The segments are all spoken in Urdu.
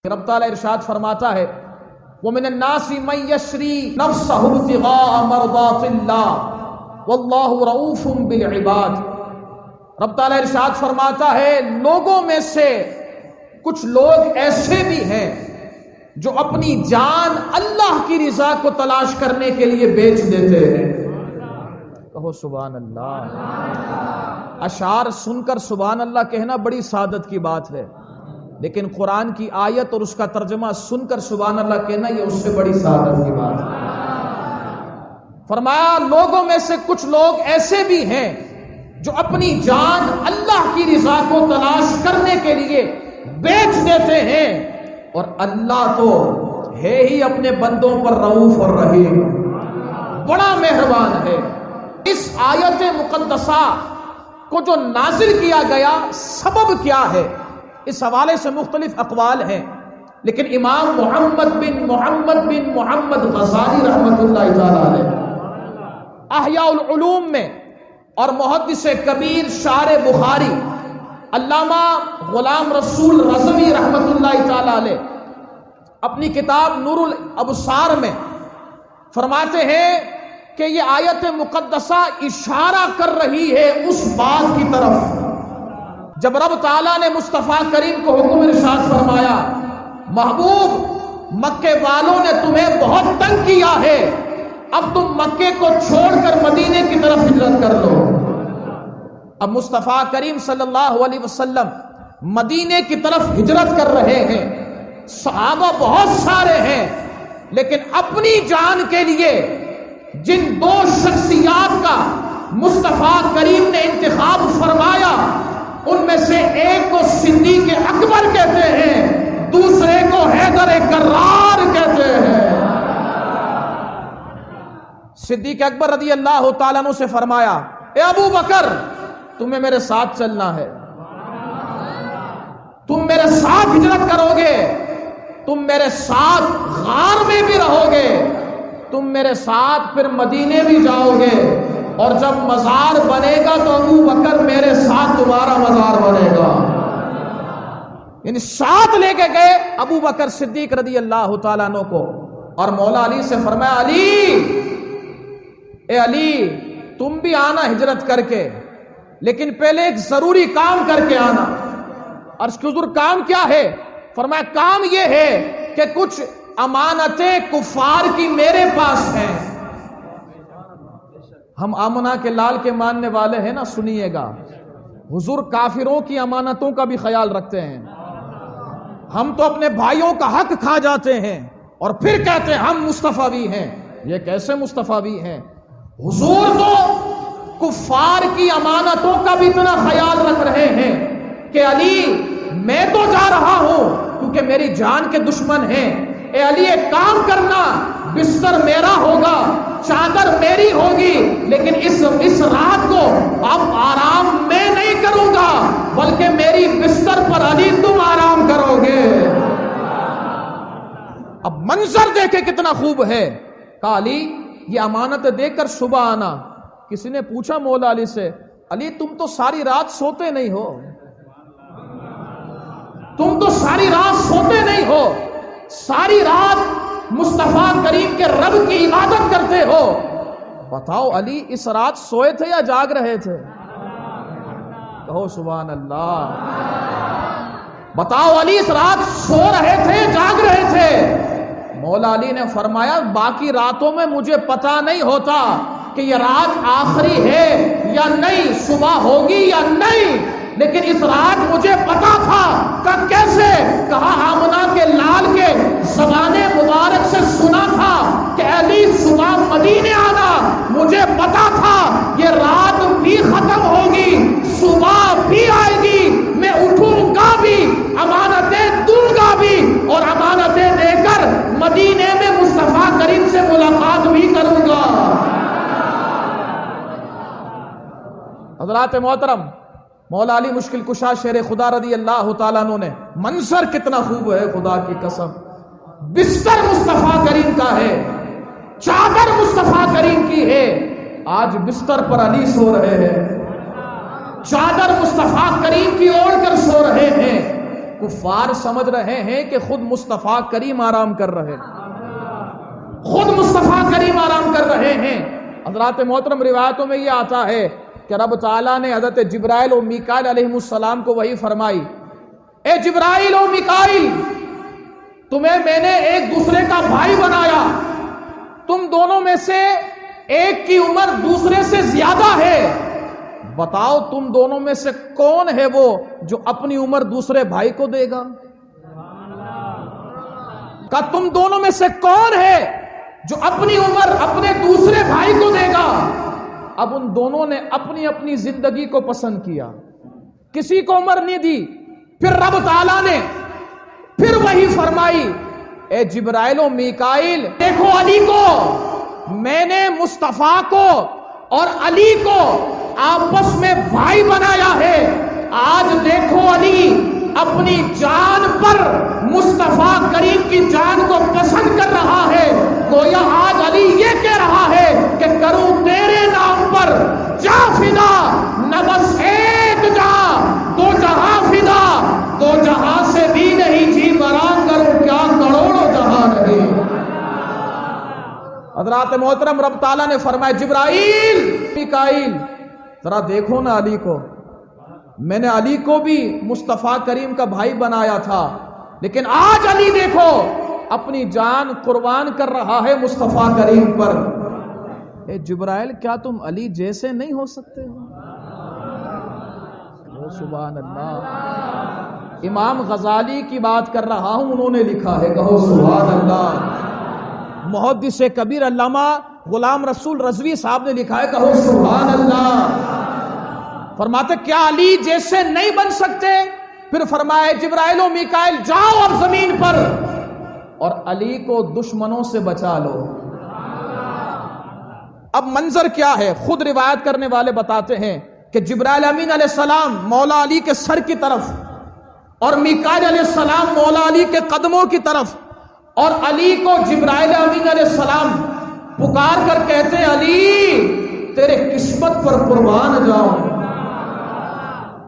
رب تعالیٰ ارشاد فرماتا ہے وَمِنَ النَّاسِ مَن يَشْرِي نَفْسَهُ ابْتِغَاءَ مَرْضَاتِ اللَّهِ وَاللَّهُ رَءُوفٌ بِالْعِبَادِ۔ رب تعالیٰ ارشاد فرماتا ہے لوگوں میں سے کچھ لوگ ایسے بھی ہیں جو اپنی جان اللہ کی رضا کو تلاش کرنے کے لیے بیچ دیتے ہیں۔ کہو سبحان اللہ۔ اشعار سن کر سبحان اللہ کہنا بڑی سعادت کی بات ہے، لیکن قرآن کی آیت اور اس کا ترجمہ سن کر سبحان اللہ کہنا یہ اس سے بڑی سعادت کی بات ہے۔ فرمایا لوگوں میں سے کچھ لوگ ایسے بھی ہیں جو اپنی جان اللہ کی رضا کو تلاش کرنے کے لیے بیچ دیتے ہیں، اور اللہ تو ہے ہی اپنے بندوں پر رؤوف اور رحیم، بڑا مہربان ہے۔ اس آیت مقدسہ کو جو نازل کیا گیا سبب کیا ہے، اس حوالے سے مختلف اقوال ہیں، لیکن امام محمد بن محمد غزالی رحمۃ اللہ تعالی علیہ احیاء العلوم میں اور محدث کبیر شارح بخاری علامہ غلام رسول رضوی رحمۃ اللہ تعالی علیہ اپنی کتاب نور الابصار میں فرماتے ہیں کہ یہ آیت مقدسہ اشارہ کر رہی ہے اس بات کی طرف جب رب تعالیٰ نے مصطفیٰ کریم کو حکم ارشاد فرمایا محبوب مکے والوں نے تمہیں بہت تنگ کیا ہے، اب تم مکے کو چھوڑ کر مدینے کی طرف ہجرت کر لو۔ اب مصطفیٰ کریم صلی اللہ علیہ وسلم مدینے کی طرف ہجرت کر رہے ہیں، صحابہ بہت سارے ہیں، لیکن اپنی جان کے لیے جن دو شخصیات کا مصطفیٰ کریم نے انتخاب فرمایا ان میں سے ایک کو صدیق اکبر کہتے ہیں، دوسرے کو حیدر کرار کہتے ہیں۔ صدیق اکبر رضی اللہ تعالیٰ عنہ سے فرمایا اے ابو بکر تمہیں میرے ساتھ چلنا ہے، تم میرے ساتھ ہجرت کرو گے، تم میرے ساتھ غار میں بھی رہو گے، تم میرے ساتھ پھر مدینے بھی جاؤ گے، اور جب مزار بنے گا تو ابو بکر میرے ساتھ تمہارا مزار بنے گا۔ یعنی ساتھ لے کے گئے ابو بکر صدیق رضی اللہ تعالیٰ عنہ کو، اور مولا علی سے فرمایا اے علی تم بھی آنا ہجرت کر کے، لیکن پہلے ایک ضروری کام کر کے آنا۔ عرض کی حضور کام کیا ہے؟ فرمایا کام یہ ہے کہ کچھ امانتیں کفار کی میرے پاس ہیں۔ ہم آمنہ کے لال کے ماننے والے ہیں نا، سنیے گا، حضور کافروں کی امانتوں کا بھی خیال رکھتے ہیں۔ ہم تو اپنے بھائیوں کا حق کھا جاتے ہیں اور پھر کہتے ہیں ہم مصطفی ہیں۔ یہ کیسے مصطفی ہیں؟ حضور تو کفار کی امانتوں کا بھی اتنا خیال رکھ رہے ہیں کہ علی میں تو جا رہا ہوں کیونکہ میری جان کے دشمن ہیں، اے علی ایک کام کرنا، بستر میرا ہوگا، چادر میری ہوگی، لیکن اس رات کو اب آرام میں نہیں کروں گا بلکہ میری بستر پر علی تم آرام کرو گے۔ اب منظر دیکھے کتنا خوب ہے۔ کہا علی یہ امانت دے کر صبح آنا۔ کسی نے پوچھا مولا علی سے علی تم تو ساری رات سوتے نہیں ہو، تم تو ساری رات سوتے نہیں ہو، ساری رات مصطفیٰ کریم کے رب کی عبادت کرتے ہو، بتاؤ علی اس رات سوئے تھے یا جاگ رہے تھے؟ کہو سبحان اللہ۔ بتاؤ علی اس رات سو رہے تھے جاگ رہے تھے؟ مولا علی نے فرمایا باقی راتوں میں مجھے پتا نہیں ہوتا کہ یہ رات آخری ہے یا نہیں، صبح ہوگی یا نہیں، لیکن اس رات مجھے پتا تھا کہ کیسے؟ کہا آمنہ کے لال کے زبان مبارک سے سنا تھا کہ علی صبح مدینے آنا، مجھے پتا تھا یہ رات بھی ختم ہوگی، صبح بھی آئے گی، میں اٹھوں گا بھی، امانتیں دوں گا بھی، اور امانتیں دے کر مدینے میں مصطفیٰ کریم سے ملاقات بھی کروں گا۔ حضرات محترم، مولا علی مشکل کشا شیر خدا رضی اللہ تعالیٰ عنہ نے، منظر کتنا خوب ہے خدا کی قسم، بستر مصطفیٰ کریم کا ہے، چادر مصطفیٰ کریم کی ہے، آج بستر پر علی سو رہے ہیں، چادر مصطفیٰ کریم کی اوڑھ کر سو رہے ہیں، کفار سمجھ رہے ہیں کہ خود مصطفیٰ کریم آرام کر رہے ہیں، خود مصطفیٰ کریم آرام کر رہے ہیں۔ حضرات محترم روایتوں میں یہ آتا ہے کہ رب تعالیٰ نے حضرت جبرائیل و میکائیل علیہ السلام کو وحی فرمائی، اے جبرائیل و میکائیل، تمہیں میں نے ایک دوسرے کا بھائی بنایا، تم دونوں میں سے ایک کی عمر دوسرے سے زیادہ ہے، بتاؤ تم دونوں میں سے کون ہے وہ جو اپنی عمر دوسرے بھائی کو دے گا؟ کہ تم دونوں میں سے کون ہے جو اپنی عمر اپنے دوسرے بھائی کو دے گا؟ اب ان دونوں نے اپنی اپنی زندگی کو پسند کیا، کسی کو عمر نہیں دی۔ پھر رب تعالیٰ نے پھر وہی فرمائی، اے جبرائیل و میکائیل، دیکھو علی کو، میں نے مصطفیٰ کو اور علی کو آپس میں بھائی بنایا ہے، آج دیکھو علی اپنی جان پر مصطفیٰ کریم کی جان کو پسند کر رہا ہے، گویا آج علی یہ کہہ رہا ہے کہ کروں تیرے نام پر جا فدا، نہ بس ایک جا دو جہاں فدا، دو جہاں سے بھی نہیں جی بران کروں کیا کروڑوں جہاں نہیں۔ حضرات محترم رب تعالیٰ نے فرمایا، جبرائیل میکائیل ذرا دیکھو نا علی کو، میں نے علی کو بھی مصطفیٰ کریم کا بھائی بنایا تھا، لیکن آج علی دیکھو اپنی جان قربان کر رہا ہے مصطفیٰ کریم پر۔ اے جبرائیل، کیا تم علی جیسے نہیں ہو سکتے ہو؟ سبحان اللہ۔ امام غزالی کی بات کر رہا ہوں، انہوں نے لکھا ہے، کہو سبحان اللہ۔ محدث کبیر علامہ غلام رسول رضوی صاحب نے لکھا ہے، کہو سبحان اللہ۔ فرماتے کیا علی جیسے نہیں بن سکتے؟ پھر فرمائے جبرائیل و میکائیل جاؤ اب زمین پر اور علی کو دشمنوں سے بچا لو۔ اب منظر کیا ہے؟ خود روایت کرنے والے بتاتے ہیں کہ جبرائیل امین علیہ السلام مولا علی کے سر کی طرف اور میکائیل علیہ السلام مولا علی کے قدموں کی طرف، اور علی کو جبرائیل امین علیہ السلام پکار کر کہتے ہیں، علی تیرے قسمت پر قربان جاؤں،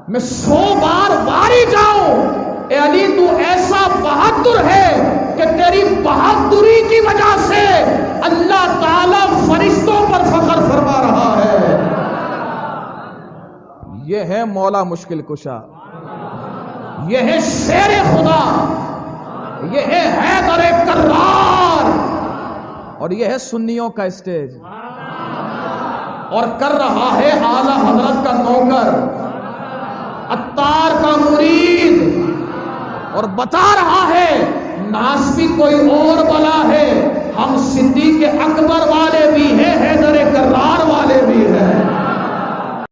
میں 100 بار واری جاؤں، اے علی تو ایسا بہادر ہے کہ تیری بہادری کی وجہ سے اللہ تعالیٰ فرشتوں پر فخر فرما رہا ہے۔ یہ ہے مولا مشکل کشا، یہ ہے شیر خدا، یہ ہے حیدر کرار، اور یہ ہے سنیوں کا اسٹیج، اور کر رہا ہے اعلی حضرت کا نوکر، عطار کا مرید، اور بتا رہا ہے ناس بھی کوئی اور بلا ہے، ہم صدیق اکبر